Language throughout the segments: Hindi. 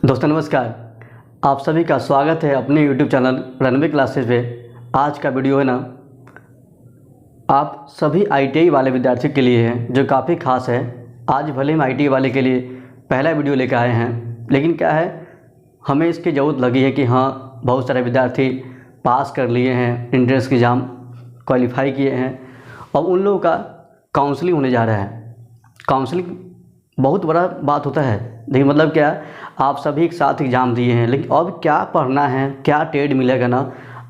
दोस्तों नमस्कार, आप सभी का स्वागत है अपने YouTube चैनल रनवे क्लासेस पे। आज का वीडियो है ना, आप सभी ITI वाले विद्यार्थियों के लिए है जो काफ़ी खास है। आज भले हम ITI वाले के लिए पहला वीडियो लेकर आए हैं, लेकिन क्या है, हमें इसकी ज़रूरत लगी है कि हाँ, बहुत सारे विद्यार्थी पास कर लिए हैं, एंट्रेंस एग्ज़ाम क्वालिफाई किए हैं और उन लोगों का काउंसलिंग होने जा रहा है। काउंसलिंग बहुत बड़ा बात होता है। देखिए मतलब क्या, आप सभी एक साथ एग्ज़ाम दिए हैं, लेकिन अब क्या पढ़ना है, क्या ट्रेड मिलेगा ना,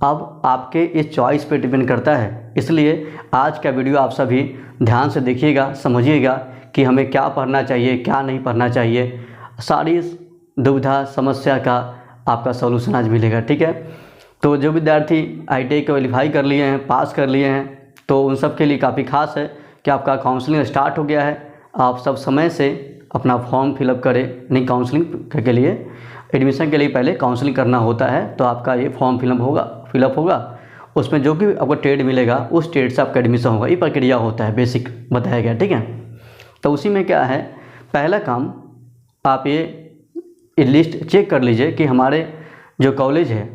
अब आपके इस चॉइस पे डिपेंड करता है। इसलिए आज का वीडियो आप सभी ध्यान से देखिएगा, समझिएगा कि हमें क्या पढ़ना चाहिए, क्या नहीं पढ़ना चाहिए। सारी दुविधा समस्या का आपका सॉल्यूशन आज मिलेगा, ठीक है। तो जो विद्यार्थी ITI क्वालिफाई कर लिए हैं, पास कर लिए हैं, तो उन सब के लिए काफ़ी खास है कि आपका काउंसलिंग स्टार्ट हो गया है। आप सब समय से अपना फॉर्म फिलअप करें। नहीं, काउंसलिंग के लिए, एडमिशन के लिए पहले काउंसलिंग करना होता है, तो आपका ये फॉर्म फिलअप होगा। उसमें जो भी आपको ट्रेड मिलेगा उस ट्रेड से आपका एडमिशन होगा। ये प्रक्रिया होता है, बेसिक बताया गया, ठीक है। तो उसी में क्या है, पहला काम आप ये लिस्ट चेक कर लीजिए कि हमारे जो कॉलेज है,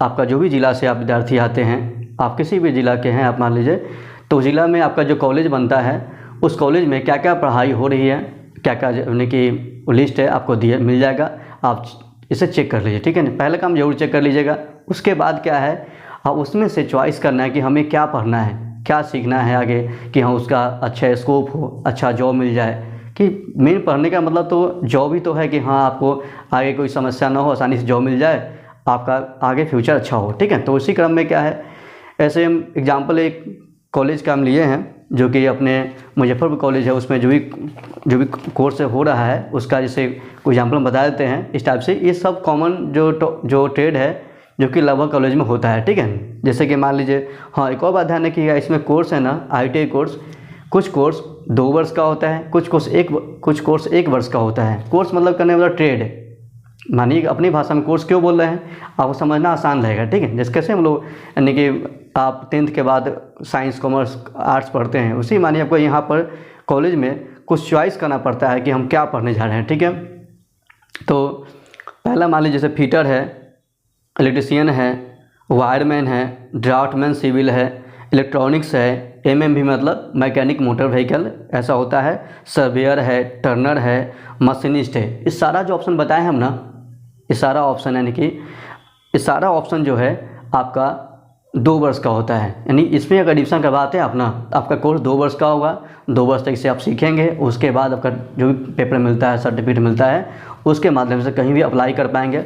आपका जो भी ज़िला से आप विद्यार्थी आते हैं, आप किसी भी ज़िला के हैं, आप मान लीजिए, तो ज़िला में आपका जो कॉलेज बनता है उस कॉलेज में क्या क्या पढ़ाई हो रही है, क्या क्या यानी कि लिस्ट है आपको दिए मिल जाएगा। आप इसे चेक कर लीजिए, ठीक है ना। पहला काम जरूर चेक कर लीजिएगा। उसके बाद क्या है, आप उसमें से चॉइस करना है कि हमें क्या पढ़ना है, क्या सीखना है आगे, कि हाँ उसका अच्छा स्कोप हो, अच्छा जॉब मिल जाए। कि मेन पढ़ने का मतलब तो जॉब ही तो है कि हाँ आपको आगे कोई समस्या ना हो, आसानी से जॉब मिल जाए, आपका आगे फ्यूचर अच्छा हो, ठीक है। तो उसी क्रम में क्या है, ऐसे हम एग्जाम्पल एक कॉलेज का हम लिए हैं जो कि अपने मुजफ्फरपुर कॉलेज है, उसमें जो भी कोर्स हो रहा है उसका जैसे कोई एग्जाम्पल हम बता देते हैं इस टाइप से। ये सब कॉमन जो ट्रेड है जो कि लगभग कॉलेज में होता है, ठीक है। जैसे कि मान लीजिए, हाँ एक और बात ध्यान रखिएगा, इसमें कोर्स है ना ITI कोर्स, कुछ कोर्स 2 वर्ष का होता है, कुछ कोर्स 1 वर्ष का होता है। कोर्स मतलब करने वाला ट्रेड, मानिए अपनी भाषा में कोर्स क्यों बोल रहे हैं, आपको समझना आसान रहेगा, ठीक है। जैसे कैसे हम लोग यानी कि आप 10th के बाद साइंस कॉमर्स आर्ट्स पढ़ते हैं, उसी मानिए आपको यहाँ पर कॉलेज में कुछ चॉइस करना पड़ता है कि हम क्या पढ़ने जा रहे हैं, ठीक है। तो पहला मान लीजिए जैसे फिटर है, इलेक्ट्रीशियन है, वायरमैन है, ड्राफ्टमैन सिविल है, इलेक्ट्रॉनिक्स है, MMV मतलब मैकेनिक मोटर व्हीकल ऐसा होता है, सर्वेयर है, टर्नर है, मशीनिस्ट है। इस सारा जो ऑप्शन बताए हम ना, इस सारा ऑप्शन यानी कि इस सारा ऑप्शन जो है आपका 2 वर्ष का होता है। यानी इसमें अगर एडमिशन करवाते हैं अपना, आपका कोर्स 2 वर्ष का होगा। 2 वर्ष तक से आप सीखेंगे, उसके बाद आपका जो भी पेपर मिलता है, सर्टिफिकेट मिलता है, उसके माध्यम से कहीं भी अप्लाई कर पाएंगे,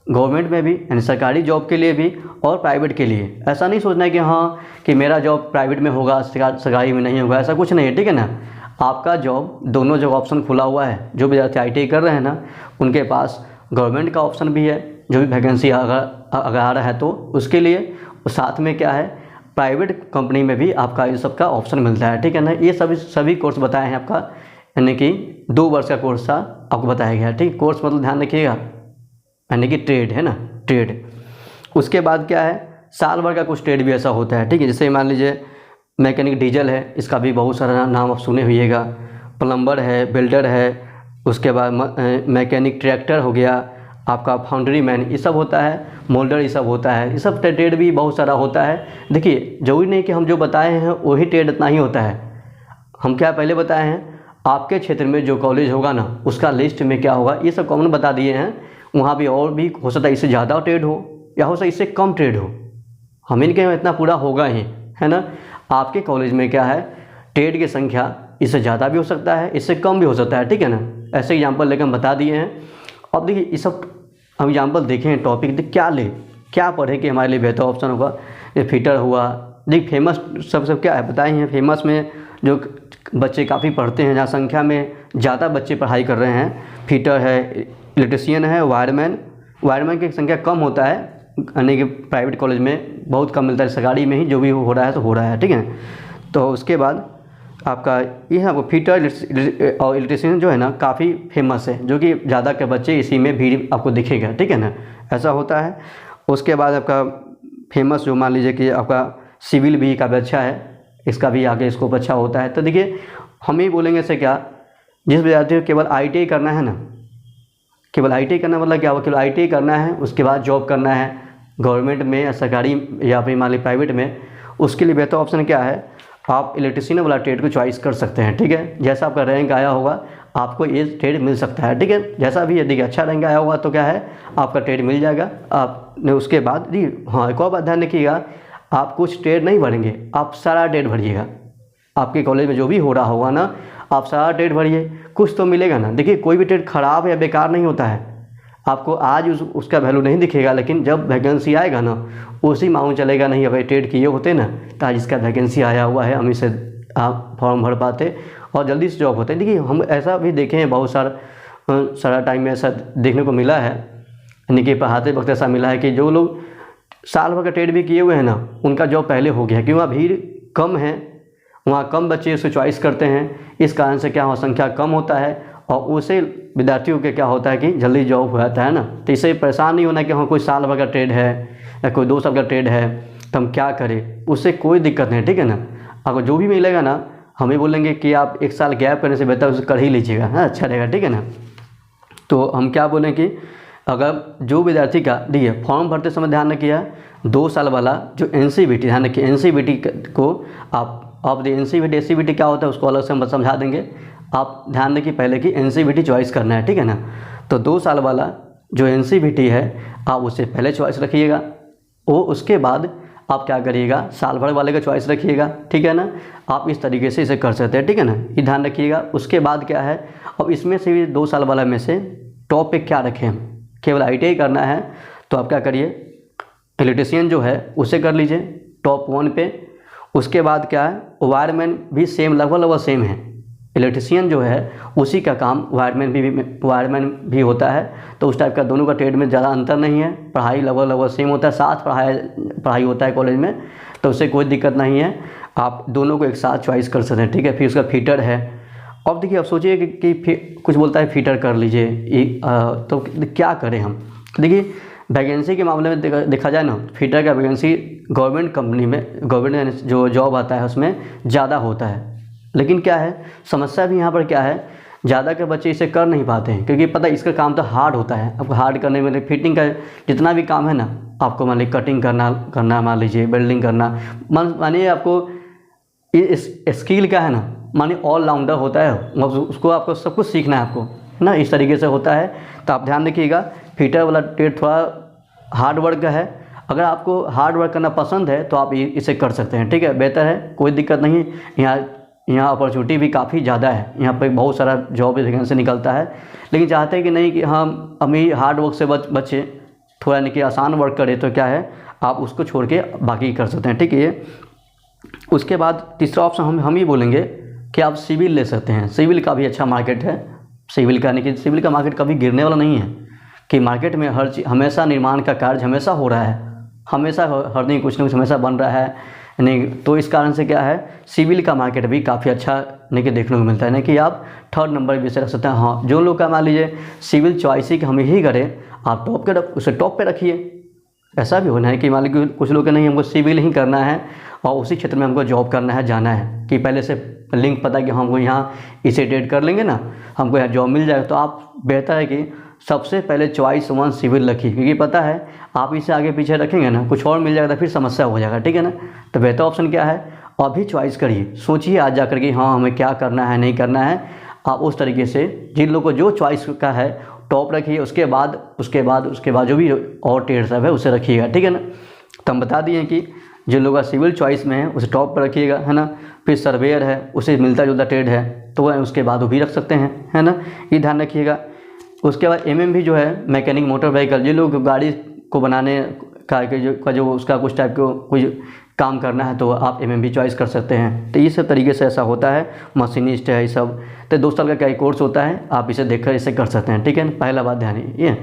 गवर्नमेंट में भी यानी सरकारी जॉब के लिए भी और प्राइवेट के लिए। ऐसा नहीं सोचना है कि हाँ कि मेरा जॉब प्राइवेट में होगा, सरकारी में नहीं होगा, ऐसा कुछ नहीं है, ठीक है ना। आपका जॉब दोनों जगह ऑप्शन खुला हुआ है। जो विद्यार्थी ITI कर रहे हैं ना, उनके पास गवर्नमेंट का ऑप्शन भी है, जो भी वैकेंसी अगर आ रहा है तो उसके लिए, साथ में क्या है, प्राइवेट कंपनी में भी आपका ये सब का ऑप्शन मिलता है, ठीक है ना। ये सभी कोर्स बताए हैं आपका, यानी कि 2 वर्ष का कोर्स था आपको बताया गया, ठीक। कोर्स मतलब ध्यान रखिएगा, यानी कि ट्रेड है ना, ट्रेड। उसके बाद क्या है, साल भर का कुछ ट्रेड भी ऐसा होता है, ठीक है। जैसे मान लीजिए मैकेनिक डीजल है, इसका भी बहुत सारा नाम आप सुने होइएगा। प्लम्बर है, बिल्डर है, उसके बाद मैकेनिक ट्रैक्टर हो गया, आपका फाउंड्री मैन ये सब होता है, मोल्डर ये सब होता है। ये सब ट्रेड भी बहुत सारा होता है। देखिए जरूरी नहीं कि हम जो बताए हैं वही ट्रेड इतना ही होता है। हम क्या पहले बताए हैं, आपके क्षेत्र में जो कॉलेज होगा ना, उसका लिस्ट में क्या होगा, ये सब कॉमन बता दिए हैं। वहाँ भी और भी हो सकता है इससे ज़्यादा ट्रेड हो या हो सकता है इससे कम ट्रेड हो, हम इनके इतना पूरा होगा ही, है ना। आपके कॉलेज में क्या है, ट्रेड की संख्या इससे ज़्यादा भी हो सकता है, इससे कम भी हो सकता है, ठीक है ना। ऐसे एग्जाम्पल लेकर हम बता दिए हैं। अब देखिए ये सब हम एग्जाम्पल देखें, टॉपिक क्या पढ़े कि हमारे लिए बेहतर ऑप्शन होगा। ये फिटर हुआ, देखिए फेमस सब क्या है बताए हैं। फेमस में जो बच्चे काफ़ी पढ़ते हैं, जहाँ संख्या में ज़्यादा बच्चे पढ़ाई कर रहे हैं, फिटर है, इलेक्ट्रीशियन है, वायरमैन की संख्या कम होता है, यानी कि प्राइवेट कॉलेज में बहुत कम मिलता है, सरकारी में ही जो भी हो रहा है तो हो रहा है, ठीक है। तो उसके बाद आपका ये है, आपको फिटर और इलेक्ट्रीशियन जो है ना काफ़ी फेमस है, जो कि ज़्यादा के बच्चे इसी में भीड़ आपको दिखेगा, ठीक है ना, ऐसा होता है। उसके बाद आपका फेमस जो मान लीजिए कि आपका सिविल भी काफ़ी अच्छा है, इसका भी आगे स्कोप अच्छा होता है। तो देखिए हम ही बोलेंगे इससे क्या, जिस विद्यार्थी को केवल ITI करना है ना, केवल ITI करना मतलब क्या हुआ, केवल ITI करना है, उसके बाद जॉब करना है गवर्नमेंट में या सरकारी या फिर मान ली प्राइवेट में। उसके लिए बेहतर ऑप्शन क्या है, आप इलेक्ट्रीशियन वाला ट्रेड को चॉइस कर सकते हैं। ठीक है, जैसा आपका रैंक आया होगा आपको ये ट्रेड मिल सकता है। ठीक है, जैसा भी यदि अच्छा रैंक आया होगा तो क्या है आपका ट्रेड मिल जाएगा आपने। उसके बाद जी हाँ, एक और बात ध्यान रखिएगा, आप कुछ ट्रेड नहीं भरेंगे, आप सारा ट्रेड भरिएगा। आपके कॉलेज में जो भी हो रहा होगा ना, आप सारा ट्रेड भरिए, कुछ तो मिलेगा ना। देखिए कोई भी ट्रेड ख़राब या बेकार नहीं होता है, आपको आज उसका वैल्यू नहीं दिखेगा, लेकिन जब वैकेंसी आएगा ना उसी मालूम चलेगा, नहीं अगर ट्रेड किए होते ना तो आज इसका वैकेंसी आया हुआ है, हम इसे आप फॉर्म भर पाते और जल्दी से जॉब होते। देखिए हम ऐसा भी देखे हैं, बहुत सारा टाइम में ऐसा देखने को मिला है, यानी कि पढ़ाते वक्त ऐसा मिला है कि जो लोग साल भर का ट्रेड भी किए हुए हैं ना, उनका जॉब पहले हो गया, क्योंकि वहाँ भीड़ कम है, वहाँ कम बच्चे उसे चॉइस करते हैं। इस कारण से क्या हो, संख्या कम होता है और उसे विद्यार्थियों के क्या होता है कि जल्दी जॉब हो जाता है ना। तो इससे परेशान नहीं होना कि हाँ कोई साल भर का ट्रेड है या कोई 2 साल का ट्रेड है तो हम क्या करें, उससे कोई दिक्कत नहीं। ठीक है ना, अगर जो भी मिलेगा ना हमें बोलेंगे कि आप 1 साल गैप करने से बेहतर उसे कर ही लीजिएगा, हाँ अच्छा रहेगा। ठीक है ना, तो हम क्या बोलें कि अगर जो विद्यार्थी का देखिए फॉर्म भरते समय ध्यान रखिए 2 साल वाला जो NCVT, ध्यान रखिए NCVT को आप NCVT SCVT क्या होता है उसको अलग से हम समझा देंगे। आप ध्यान रखिए पहले कि NCVT चॉइस करना है। ठीक है ना, तो 2 साल वाला जो NCVT है आप उसे पहले चॉइस रखिएगा, वो उसके बाद आप क्या करिएगा साल भर वाले का चॉइस रखिएगा। ठीक है ना, आप इस तरीके से इसे कर सकते हैं। ठीक है ना, ये ध्यान रखिएगा। उसके बाद क्या है, अब इसमें से भी 2 साल वाला में से टॉप पे क्या रखें, केवल ITI करना है तो आप क्या करिए इलेक्ट्रीशियन जो है उसे कर लीजिए टॉप 1 पे। उसके बाद क्या है वायरमैन भी सेम लगभग सेम है, इलेक्ट्रीशियन जो है उसी का काम वायरमैन भी होता है। तो उस टाइप का दोनों का ट्रेड में ज़्यादा अंतर नहीं है, पढ़ाई लगभग सेम होता है, साथ पढ़ाई होता है कॉलेज में, तो उससे कोई दिक्कत नहीं है, आप दोनों को एक साथ चॉइस कर सकते हैं। ठीक है, फिर उसका फीटर है। अब देखिए अब सोचिए कि कुछ बोलता है फीटर कर लीजिए, तो क्या करें हम। देखिए वैकेंसी के मामले में देखा जाए ना, फीटर का वैकेंसी गवर्नमेंट कंपनी में, गवर्नमेंट जो जॉब आता है उसमें ज़्यादा होता है। लेकिन क्या है समस्या भी यहाँ पर क्या है, ज़्यादा के बच्चे इसे कर नहीं पाते हैं, क्योंकि पता है इसका काम तो हार्ड होता है। आपको हार्ड करने में फिटिंग का जितना भी काम है ना, आपको मान लीजिए कटिंग करना मान लीजिए वेल्डिंग करना, मानिए आपको इस स्किल का है ना, मानिए ऑलराउंडर होता है, उसको आपको सब कुछ सीखना है आपको ना, इस तरीके से होता है। तो आप ध्यान रखिएगा फीटर वाला ट्रेड थोड़ा हार्ड वर्क का है। अगर आपको हार्ड वर्क करना पसंद है तो आप इसे कर सकते हैं। ठीक है, बेहतर है, कोई दिक्कत नहीं। यहाँ अपॉर्चुनिटी भी काफ़ी ज़्यादा है, यहाँ पर बहुत सारा जॉब वैकेंसी निकलता है। लेकिन चाहते हैं कि नहीं कि हम अभी हार्ड वर्क से बच्चे थोड़ा नहीं कि आसान वर्क करें, तो क्या है आप उसको छोड़ के बाकी कर सकते हैं। ठीक है, उसके बाद तीसरा ऑप्शन हम ही बोलेंगे कि आप सिविल ले सकते हैं। सिविल का भी अच्छा मार्केट है, सिविल का, यानी कि सिविल का मार्केट कभी गिरने वाला नहीं है, कि मार्केट में हर चीज़ हमेशा, निर्माण का कार्य हमेशा हो रहा है, हमेशा हर दिन कुछ न कुछ हमेशा बन रहा है नहीं। तो इस कारण से क्या है सिविल का मार्केट भी काफ़ी अच्छा नहीं कि देखने को मिलता है, नहीं कि आप 3rd नंबर भी से रख सकते हैं। हाँ, जो लोग का मान लीजिए सिविल चॉइस ही हम ही करें, आप उसे टॉप पे रखिए। ऐसा भी होना है कि मान लीजिए कुछ लोग के नहीं हमको सिविल ही करना है और उसी क्षेत्र में हमको जॉब करना है, जाना है, कि पहले से लिंक पता है कि हमको यहाँ इसे ट्रेड कर लेंगे ना, हमको यहाँ जॉब मिल जाएगा। तो आप बेहतर है कि सबसे पहले चॉइस 1 सिविल रखिए, क्योंकि पता है आप इसे आगे पीछे रखेंगे ना कुछ और मिल जाएगा तो फिर समस्या हो जाएगा। ठीक है ना, तो बेहतर ऑप्शन क्या है, अभी चॉइस करिए, सोचिए आज जाकर के हाँ हमें क्या करना है नहीं करना है। आप उस तरीके से जिन लोगों को जो चॉइस का है टॉप रखिए, उसके बाद जो भी और ट्रेड सब है उसे रखिएगा। ठीक है ना, तो हम बता दिए कि जिन लोगों का सिविल चॉइस में है उसे टॉप पर रखिएगा, है ना। फिर सर्वेयर है, उसे मिलता जुलता ट्रेड है तो वह उसके बाद वो भी रख सकते हैं, है ना, ये ध्यान रखिएगा। उसके बाद MMV जो है मैकेनिक मोटर व्हीकल, जिन लोग गाड़ी को बनाने का जो उसका कुछ टाइप को कुछ काम करना है तो आप MMV चॉइस कर सकते हैं। तो ये सब तरीके से ऐसा होता है, मशीनिस्ट है ये सब। तो 2 साल का क्या कोर्स होता है, आप इसे देखकर इसे कर सकते हैं। ठीक है, पहला बात ध्यान ये।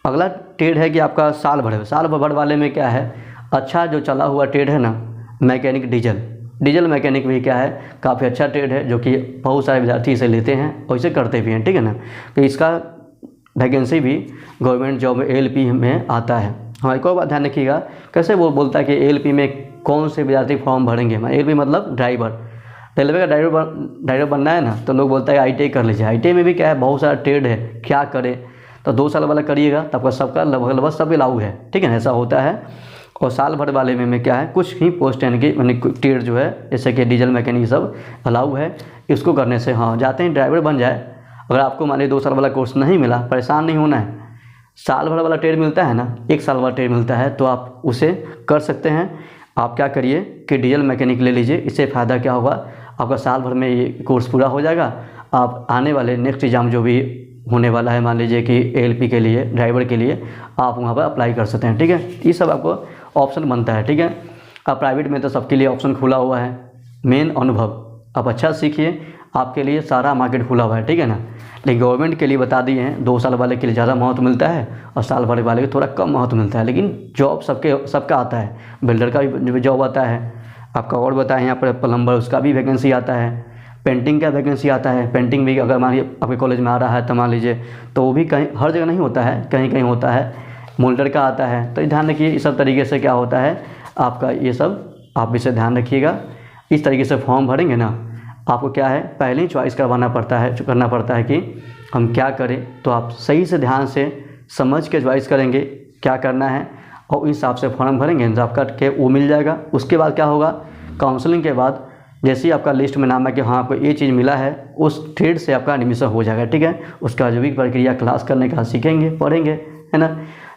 अगला ट्रेड है कि आपका साल भर वाले में क्या है, अच्छा जो चला हुआ ट्रेड है ना मैकेनिक डीजल मैकेनिक भी क्या है काफ़ी अच्छा ट्रेड है, जो कि बहुत सारे विद्यार्थी इसे लेते हैं और इसे करते भी हैं। ठीक है ना, तो इसका वैकेंसी भी गवर्नमेंट जॉब में ALP में आता है। हाँ, एक और बात ध्यान रखिएगा, कैसे वो बोलता है कि ALP में कौन से विद्यार्थी फॉर्म भरेंगे। ALP मतलब ड्राइवर, रेलवे का ड्राइवर बनना है ना, तो लोग बोलता है ITI कर लीजिए। ITI में भी क्या है बहुत सारा ट्रेड है, क्या करें। तो 2 साल वाला करिएगा तो आपका सबका लगभग सब लागू है, ठीक है ना, ऐसा होता है। और साल भर वाले में क्या है, कुछ ही पोस्ट यानी कि ट्रेड जो है जैसे कि डीजल मैकेनिक सब अलाउ है। इसको करने से हाँ जाते हैं ड्राइवर बन जाए। अगर आपको मान लीजिए 2 साल वाला कोर्स नहीं मिला, परेशान नहीं होना है। साल भर वाला ट्रेड मिलता है ना, 1 साल वाला ट्रेड मिलता है, तो आप उसे कर सकते हैं। आप क्या करिए कि डीजल मैकेनिक ले लीजिए। इससे फ़ायदा क्या होगा, आपका साल भर में ये कोर्स पूरा हो जाएगा। आप आने वाले नेक्स्ट एग्ज़ाम जो भी होने वाला है, मान लीजिए कि एएलपी के लिए, ड्राइवर के लिए, आप वहाँ पर अप्लाई कर सकते हैं, ठीक है। ये सब आपको ऑप्शन बनता है, ठीक है। अब प्राइवेट में तो सबके लिए ऑप्शन खुला हुआ है। मेन अनुभव आप अच्छा सीखिए, आपके लिए सारा मार्केट खुला हुआ है, ठीक है ना। लेकिन गवर्नमेंट के लिए बता दिए हैं 2 साल वाले के लिए ज़्यादा महत्व मिलता है और साल भर वाले को थोड़ा कम महत्व मिलता है। लेकिन जॉब सबका आता है। बिल्डर का भी जॉब आता है आपका, और बताएं यहाँ पर प्लम्बर, उसका भी वैकेंसी आता है। पेंटिंग का वैकेंसी आता है। पेंटिंग भी अगर मान लीजिए आपके कॉलेज में आ रहा है तो मान लीजिए, तो वो भी कहीं हर जगह नहीं होता है, कहीं कहीं होता है। मोल्डर का आता है। तो ध्यान रखिए इस सब तरीके से क्या होता है आपका, ये सब आप इसे ध्यान रखिएगा। इस तरीके से फॉर्म भरेंगे ना, आपको क्या है पहले ही चॉइस करना पड़ता है कि हम क्या करें। तो आप सही से ध्यान से समझ के चॉइस करेंगे क्या करना है और इस हिसाब से फॉर्म भरेंगे, हिसाब करके वो मिल जाएगा। उसके बाद क्या होगा, काउंसलिंग के बाद जैसे ही आपका लिस्ट में नाम है कि हाँ आपको ये चीज़ मिला है, उस ट्रेड से आपका एडमिशन हो जाएगा, ठीक है। उसका जो भी प्रक्रिया क्लास करने का सीखेंगे, पढ़ेंगे, है ना।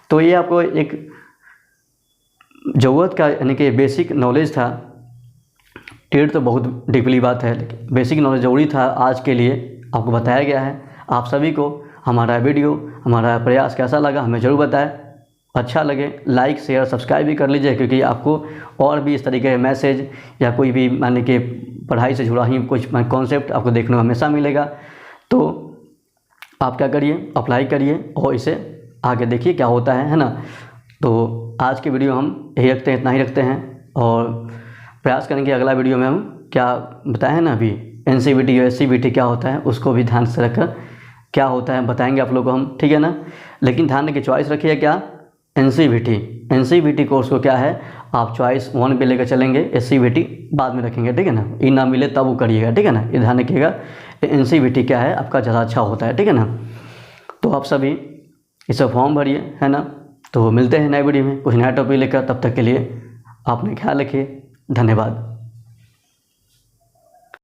तो ये आपको एक ज़रूरत का यानी कि बेसिक नॉलेज था। ट्रेड तो बहुत डीपली बात है, लेकिन बेसिक नॉलेज ज़रूरी था आज के लिए, आपको बताया गया है। आप सभी को हमारा वीडियो, हमारा प्रयास कैसा लगा हमें ज़रूर बताएं। अच्छा लगे लाइक शेयर सब्सक्राइब भी कर लीजिए, क्योंकि आपको और भी इस तरीके के मैसेज या कोई भी मान लीजिए कि पढ़ाई से जुड़ा ही कुछ कॉन्सेप्ट आपको देखने को हमेशा मिलेगा। तो आप क्या करिए, अप्लाई करिए और इसे आगे देखिए क्या होता है ना। तो आज की वीडियो हम यही रखते हैं, इतना ही रखते हैं, और प्रयास करेंगे अगला वीडियो में हम क्या बताएं ना, अभी एनसीवीटी और एससीवीटी क्या होता है उसको भी ध्यान से रखकर क्या होता है बताएंगे आप लोग को हम, ठीक है ना। लेकिन ध्यान रखिए चॉइस रखिए क्या, एनसीवीटी कोर्स को क्या है आप चॉइस 1 पे लेकर चलेंगे, एससीवीटी बाद में रखेंगे, ठीक है ना। ये ना मिले तब वो करिएगा, ठीक है ना। ये ध्यान रखिएगा एनसीवीटी क्या है आपका ज़्यादा अच्छा होता है, ठीक है ना। तो आप सभी इसे फॉर्म भरिए, है ना। तो मिलते हैं नए वीडियो में कुछ नया टॉपिक लेकर, तब तक के लिए आपने ख्याल रखिए। धन्यवाद।